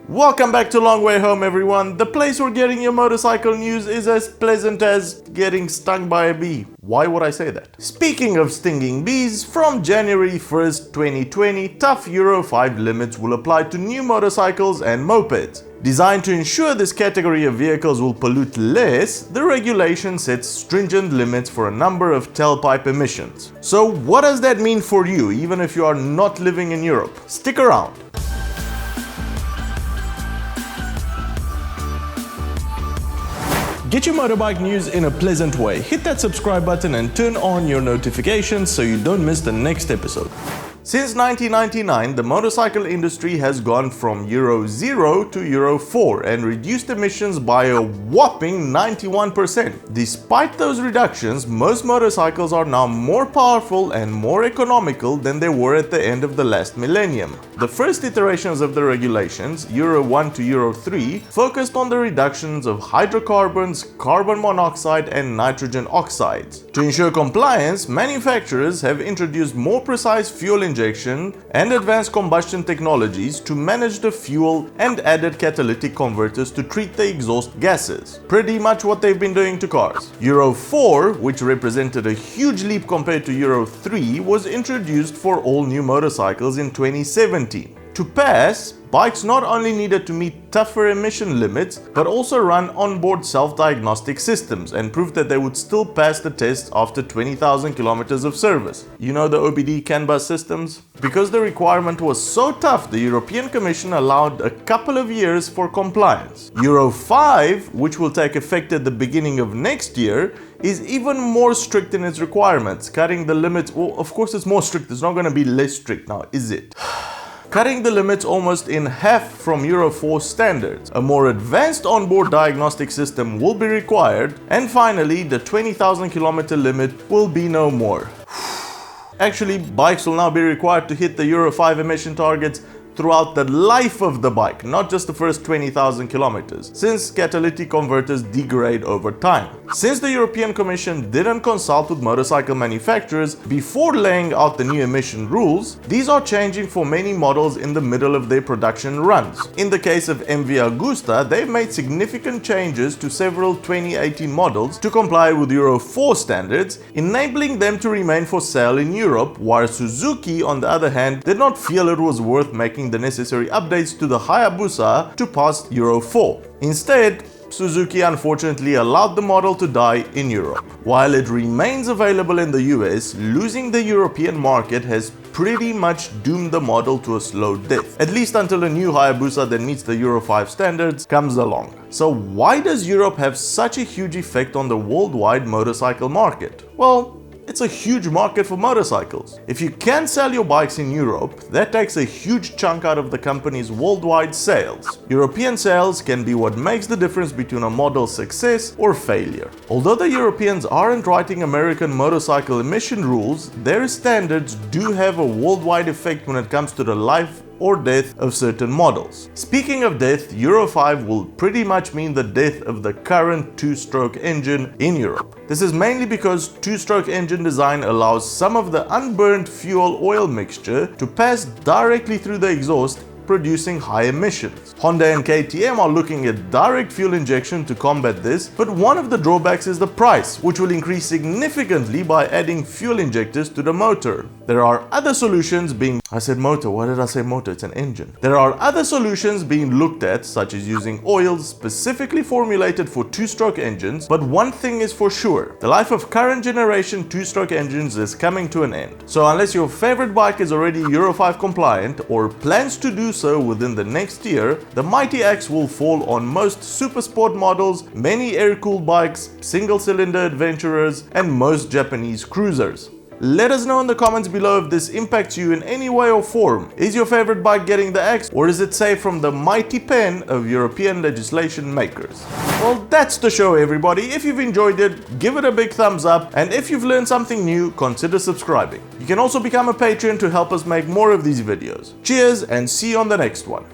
Welcome back to Long Way Home, everyone. The place where getting your motorcycle news is as pleasant as getting stung by a bee. Why would I say that? Speaking of stinging bees, from January 1st, 2020, tough Euro 5 limits will apply to new motorcycles and mopeds. Designed to ensure this category of vehicles will pollute less, the regulation sets stringent limits for a number of tailpipe emissions. So what does that mean for you, even if you are not living in Europe? Stick around. Get your motorbike news in a pleasant way. Hit that subscribe button and turn on your notifications so you don't miss the next episode. Since 1999, the motorcycle industry has gone from Euro 0 to Euro 4 and reduced emissions by a whopping 91%. Despite those reductions, most motorcycles are now more powerful and more economical than they were at the end of the last millennium. The first iterations of the regulations, Euro 1 to Euro 3, focused on the reductions of hydrocarbons, carbon monoxide and nitrogen oxides. To ensure compliance, manufacturers have introduced more precise fuel injection and advanced combustion technologies to manage the fuel and added catalytic converters to treat the exhaust gases. Pretty much what they've been doing to cars. Euro 4, which represented a huge leap compared to Euro 3, was introduced for all new motorcycles in 2017. To pass, bikes not only needed to meet tougher emission limits, but also run onboard self-diagnostic systems and prove that they would still pass the tests after 20,000 kilometers of service. You know the OBD CAN bus systems? Because the requirement was so tough, the European Commission allowed a couple of years for compliance. Euro 5, which will take effect at the beginning of next year, is even more strict in its requirements, cutting the limits. Well, of course it's more strict, it's not going to be less strict now, is it? Cutting the limits almost in half from Euro 4 standards. A more advanced onboard diagnostic system will be required, and finally the 20,000 kilometer limit will be no more. Actually, bikes will now be required to hit the Euro 5 emission targets throughout the life of the bike, not just the first 20,000 kilometers, since catalytic converters degrade over time. Since the European Commission didn't consult with motorcycle manufacturers before laying out the new emission rules, these are changing for many models in the middle of their production runs. In the case of MV Agusta, they've made significant changes to several 2018 models to comply with Euro 4 standards, enabling them to remain for sale in Europe, while Suzuki, on the other hand, did not feel it was worth making the necessary updates to the Hayabusa to pass Euro 4. Instead, Suzuki unfortunately allowed the model to die in Europe. While it remains available in the US, losing the European market has pretty much doomed the model to a slow death, at least until a new Hayabusa that meets the Euro 5 standards comes along. So why does Europe have such a huge effect on the worldwide motorcycle market? Well, it's a huge market for motorcycles. If you can sell your bikes in Europe, that takes a huge chunk out of the company's worldwide sales. European sales can be what makes the difference between a model's success or failure. Although the Europeans aren't writing American motorcycle emission rules, their standards do have a worldwide effect when it comes to the life or death of certain models. Speaking of death, Euro 5 will pretty much mean the death of the current two-stroke engine in Europe. This is mainly because two-stroke engine design allows some of the unburned fuel-oil mixture to pass directly through the exhaust, producing high emissions. Honda and KTM are looking at direct fuel injection to combat this, but one of the drawbacks is the price, which will increase significantly by adding fuel injectors to the motor. There are other solutions being... I said motor, why did I say motor? It's an engine. There are other solutions being looked at, such as using oils specifically formulated for two-stroke engines, but one thing is for sure, the life of current generation two-stroke engines is coming to an end. So unless your favorite bike is already Euro 5 compliant or plans to do so within the next year, the mighty axe will fall on most super sport models, many air-cooled bikes, single-cylinder adventurers, and most Japanese cruisers. Let us know in the comments below if this impacts you in any way or form. Is your favorite bike getting the axe, or is it safe from the mighty pen of European legislation makers? Well, that's the show, everybody. If you've enjoyed it, give it a big thumbs up, and if you've learned something new, consider subscribing. You can also become a patron to help us make more of these videos. Cheers, and see you on the next one.